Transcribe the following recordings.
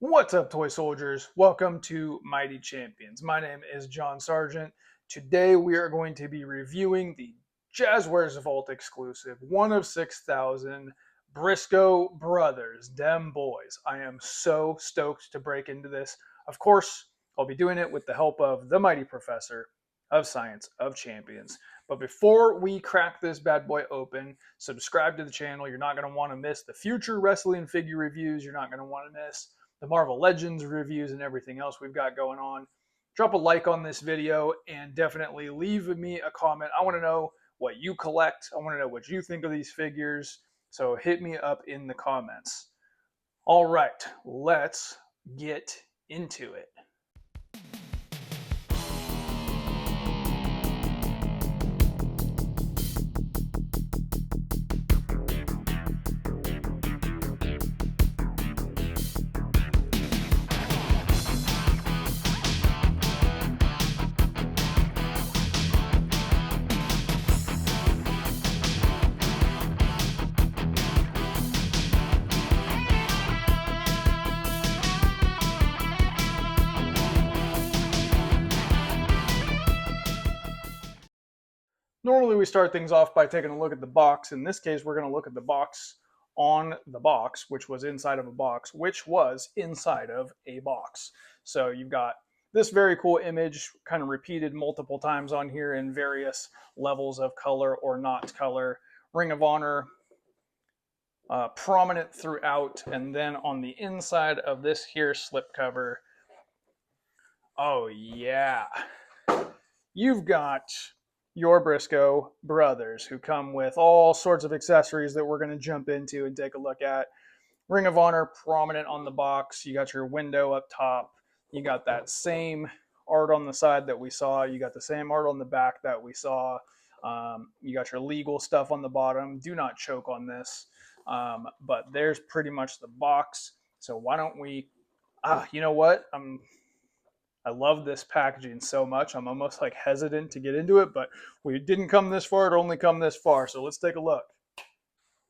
What's up, toy soldiers? Welcome to Mighty Champions. My name is John Sargent. Today we are going to be reviewing the Jazwares Vault exclusive, one of 6,000 Briscoe Brothers, dem boys. I am so stoked to break into this. Of course, I'll be doing it with the help of the Mighty Professor of Science of Champions. But before we crack this bad boy open, subscribe to the channel. You're not going to want to miss the future wrestling figure reviews. You're not going to want to miss the Marvel Legends reviews and everything else we've got going on. Drop a like on this video and definitely leave me a comment. I want to know what you collect. I want to know what you think of these figures. So hit me up in the comments. All right, let's get into it. Normally we start things off by taking a look at the box. In this case, we're going to look at the box on the box, which was inside of a box, which was inside of a box. So you've got this very cool image kind of repeated multiple times on here in various levels of color or not color. Ring of Honor prominent throughout. And then on the inside of this here slipcover, oh yeah, you've got your Briscoe brothers, who come with all sorts of accessories that we're going to jump into and take a look at. Ring of Honor prominent on the box. You got your window up top. You got that same art on the side that we saw. You got the same art on the back that we saw. You got your legal stuff on the bottom. Do not choke on this. But there's pretty much the box. So why don't we, you know what? I love this packaging so much. I'm almost like hesitant to get into it, but we didn't come this far to only come this far. So let's take a look.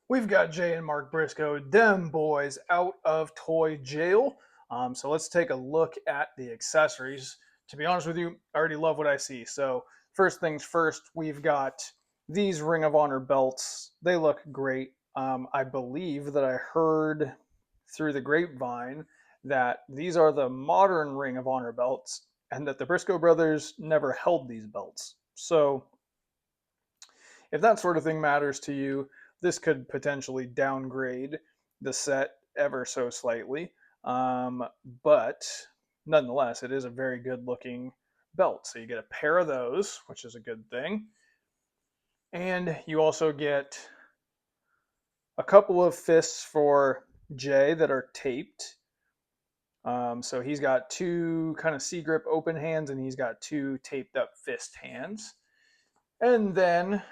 We've got Jay and Mark Briscoe, dem boys, out of toy jail. So let's take a look at the accessories. To be honest with you, I already love what I see. So first things first, we've got these Ring of Honor belts. They look great. I believe that I heard through the grapevine that these are the modern Ring of Honor belts and that the Briscoe brothers never held these belts. So if that sort of thing matters to you, this could potentially downgrade the set ever so slightly. But nonetheless, it is a very good looking belt. So you get a pair of those, which is a good thing. And you also get a couple of fists for Jay that are taped. So he's got two kind of C-grip open hands, and he's got two taped up fist hands. And then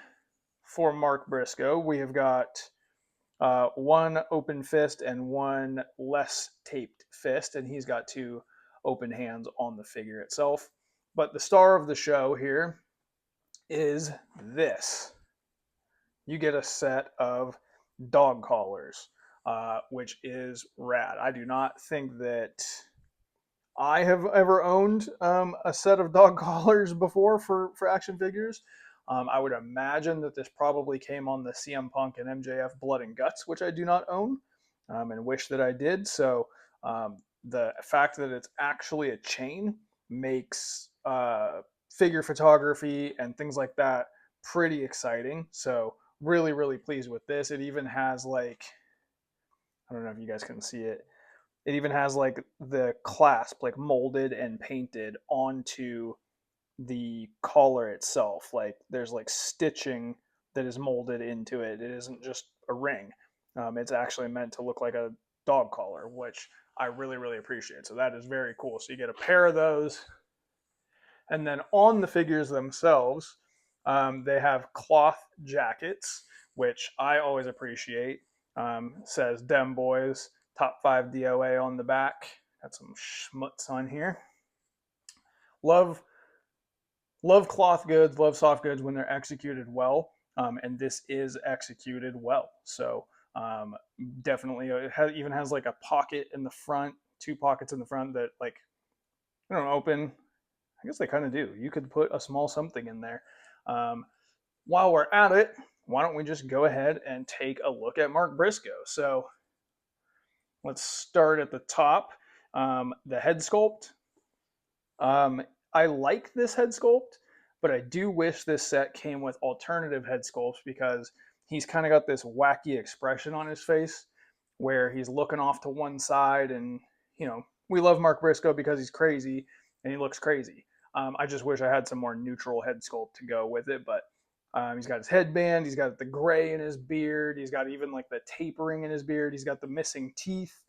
for Mark Briscoe, we have got one open fist and one less taped fist, and he's got two open hands on the figure itself. But the star of the show here is this. You get a set of dog collars, which is rad. I do not think that I have ever owned a set of dog collars before for action figures. I would imagine that this probably came on the CM Punk and MJF Blood and Guts, which I do not own and wish that I did. So the fact that it's actually a chain makes figure photography and things like that pretty exciting. So really, really pleased with this. It even has like, I don't know if you guys can see it. It even has like the clasp like molded and painted onto the collar itself. Like there's like stitching that is molded into it. It isn't just a ring. It's actually meant to look like a dog collar, which I really, really appreciate. So that is very cool. So you get a pair of those. And then on the figures themselves, they have cloth jackets, which I always appreciate. Says Dem Boys, top 5 DOA on the back. Got some schmutz on here. Love cloth goods, love soft goods when they're executed well, and this is executed well. So definitely, it even has like a pocket in the front two pockets in the front that like they don't open. I guess they kind of do. You could put a small something in there. Um, while we're at it, why don't we just go ahead and take a look at Mark Briscoe? So let's start at the top. The head sculpt. Um, I like this head sculpt, but I do wish this set came with alternative head sculpts because he's kind of got this wacky expression on his face where he's looking off to one side, and you know we love Mark Briscoe because he's crazy and he looks crazy. I just wish I had some more neutral head sculpt to go with it, but he's got his headband, he's got the gray in his beard, he's got even like the tapering in his beard, he's got the missing teeth.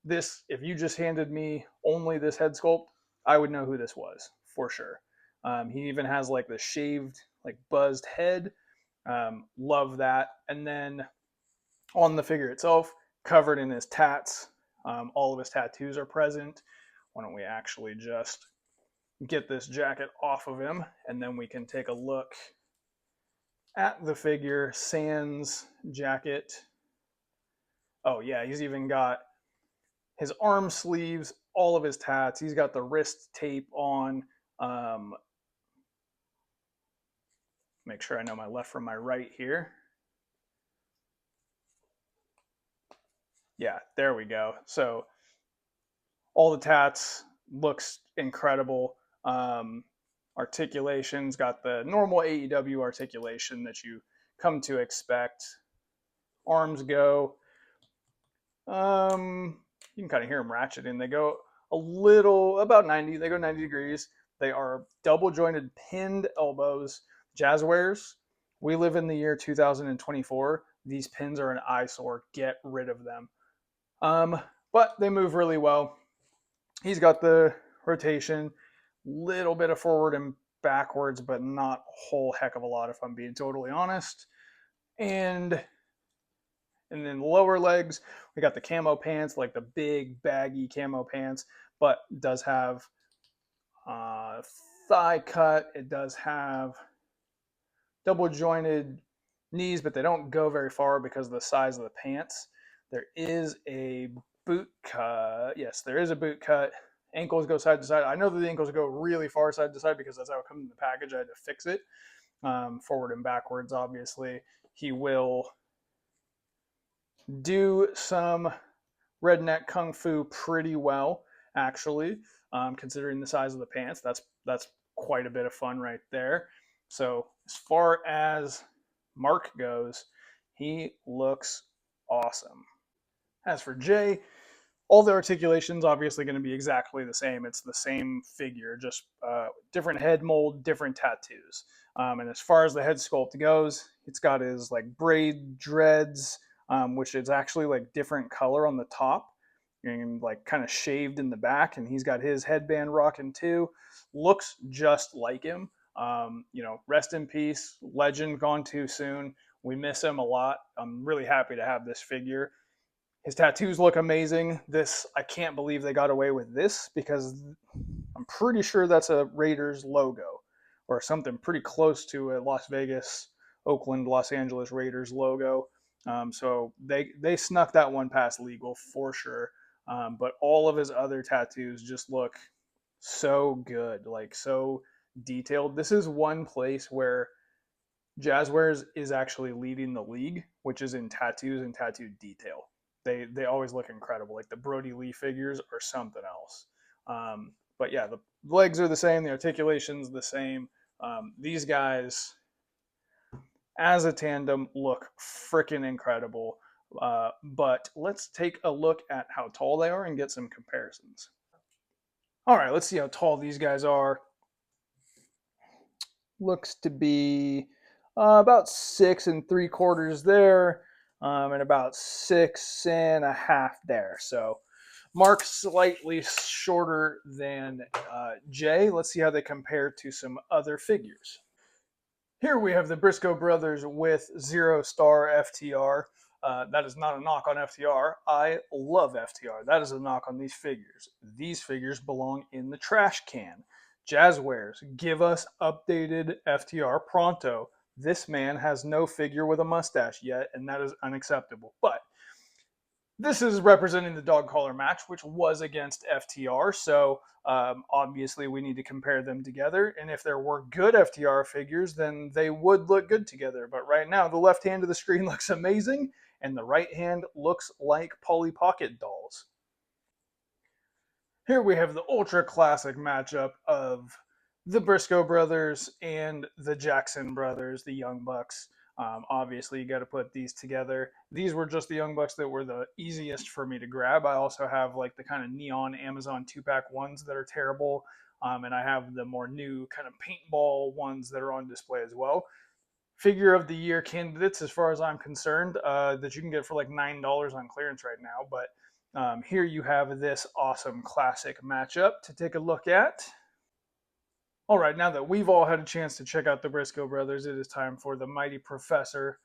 This, if you just handed me only this head sculpt, I would know who this was for sure. He even has like the shaved, like buzzed head. Love that. And then on the figure itself, covered in his tats, all of his tattoos are present. Why don't we actually just get this jacket off of him, and then we can take a look at the figure sans jacket. Oh yeah, he's even got his arm sleeves, all of his tats. He's got the wrist tape on. Make sure I know my left from my right here. Yeah, there we go. So all the tats, looks incredible. Articulation's got the normal AEW articulation that you come to expect. Arms go. You can kind of hear them ratcheting. They go a little, about 90. They go 90 degrees. They are double jointed pinned elbows. Jazwares. We live in the year 2024. These pins are an eyesore. Get rid of them. But they move really well. He's got the rotation, little bit of forward and backwards, but not a whole heck of a lot if I'm being totally honest. And then lower legs, we got the camo pants, like the big baggy camo pants, but does have thigh cut. It does have double jointed knees, but they don't go very far because of the size of the pants. There is a boot cut. Yes, there is a boot cut. Ankles go side to side. I know that the ankles go really far side to side because that's how it comes in the package. I had to fix it. Forward and backwards, obviously. He will do some redneck kung fu pretty well, actually, considering the size of the pants. That's quite a bit of fun right there. So as far as Mark goes, he looks awesome. As for Jay, all the articulations obviously going to be exactly the same. It's the same figure, just different head mold, different tattoos. And as far as the head sculpt goes, it's got his like braid dreads, which is actually like different color on the top and like kind of shaved in the back. And he's got his headband rocking too. Looks just like him. Rest in peace, legend, gone too soon. We miss him a lot. I'm really happy to have this figure. His tattoos look amazing. I can't believe they got away with this because I'm pretty sure that's a Raiders logo or something pretty close to a Las Vegas, Oakland, Los Angeles Raiders logo. So they snuck that one past legal for sure. But all of his other tattoos just look so good, like so detailed. This is one place where Jazwares is actually leading the league, which is in tattoos and tattoo detail. They always look incredible. Like the Brody Lee figures are something else. But yeah, the legs are the same. The articulation's the same. These guys, as a tandem, look freaking incredible. But let's take a look at how tall they are and get some comparisons. All right, let's see how tall these guys are. Looks to be about 6 3/4 there, and about 6 1/2 there. So Mark slightly shorter than Jay. Let's see how they compare to some other figures. Here we have the Briscoe brothers with 0-star FTR. That is not a knock on FTR. I love FTR. That is a knock on these figures. These figures belong in the trash can. Jazwares, give us updated FTR pronto. This man has no figure with a mustache yet, and that is unacceptable. But This is representing the dog collar match, which was against FTR. So obviously, we need to compare them together. And if there were good FTR figures, then they would look good together. But right now, the left hand of the screen looks amazing, and the right hand looks like Polly Pocket dolls. Here we have the ultra classic matchup of the Briscoe brothers and the Jackson brothers, the Young Bucks. Obviously, you got to put these together. These were just the Young Bucks that were the easiest for me to grab. I also have like the kind of neon Amazon 2-pack ones that are terrible. And I have the more new kind of paintball ones that are on display as well. Figure of the year candidates, as far as I'm concerned, that you can get for like $9 on clearance right now. But here you have this awesome classic matchup to take a look at. All right, now that we've all had a chance to check out the Briscoe brothers, it is time for the mighty professor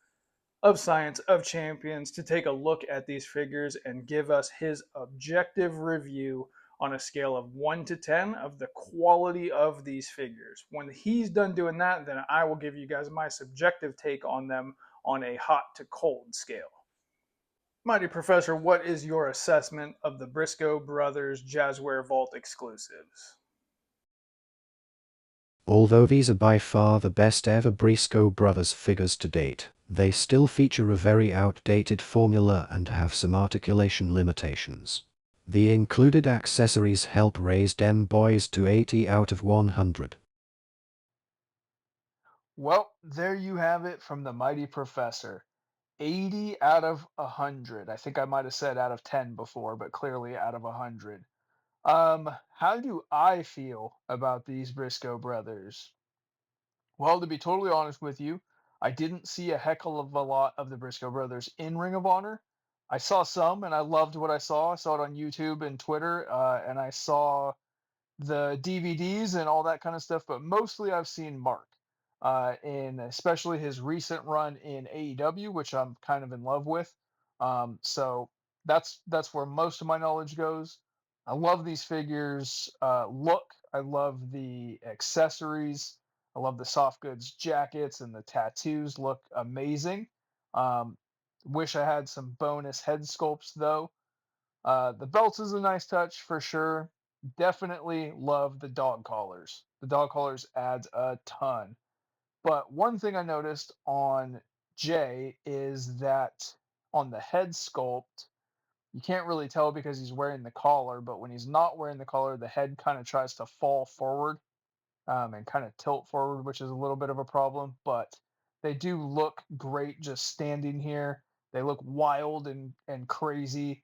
of science of champions to take a look at these figures and give us his objective review on a scale of 1 to 10 of the quality of these figures. When he's done doing that, then I will give you guys my subjective take on them on a hot to cold scale. Mighty Professor, what is your assessment of the Briscoe Brothers Jazwares Vault exclusives? Although these are by far the best ever Briscoe brothers figures to date, they still feature a very outdated formula and have some articulation limitations. The included accessories help raise them boys to 80 out of 100. Well, there you have it from the Mighty Professor. 80 out of 100. I think I might have said out of 10 before, but clearly out of 100. How do I feel about these Briscoe brothers? Well, to be totally honest with you, I didn't see a heck of a lot of the Briscoe brothers in Ring of Honor. I saw some and I loved what I saw. I saw it on YouTube and Twitter, and I saw the DVDs and all that kind of stuff, but mostly I've seen Mark, in especially his recent run in AEW, which I'm kind of in love with. So that's where most of my knowledge goes. I love these figures. Look, I love the accessories. I love the soft goods jackets and the tattoos look amazing. Um, Wish I had some bonus head sculpts though. The belts is a nice touch for sure. Definitely love the dog collars. The dog collars adds a ton. But one thing I noticed on Jay is that on the head sculpt, you can't really tell because he's wearing the collar, but when he's not wearing the collar, the head kind of tries to fall forward, and kind of tilt forward, which is a little bit of a problem. But they do look great just standing here. They look wild and crazy.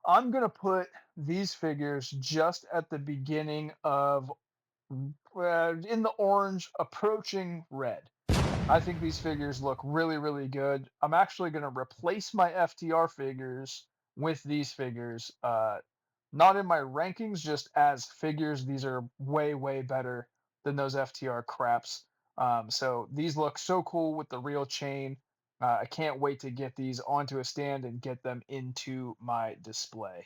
I'm gonna put these figures just at the beginning of in the orange, approaching red. I think these figures look really, really good. I'm actually gonna replace my FTR figures with these figures. Not in my rankings, just as figures. These are way, way better than those FTR craps. So these look so cool with the real chain. I can't wait to get these onto a stand and get them into my display.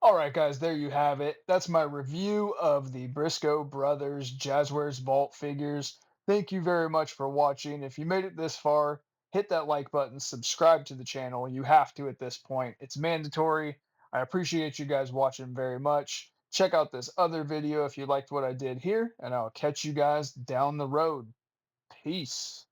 All right, guys, there you have it. That's my review of the Briscoe Brothers Jazwares Vault figures. Thank you very much for watching. If you made it this far, hit that like button, subscribe to the channel. You have to at this point. It's mandatory. I appreciate you guys watching very much. Check out this other video if you liked what I did here, and I'll catch you guys down the road. Peace.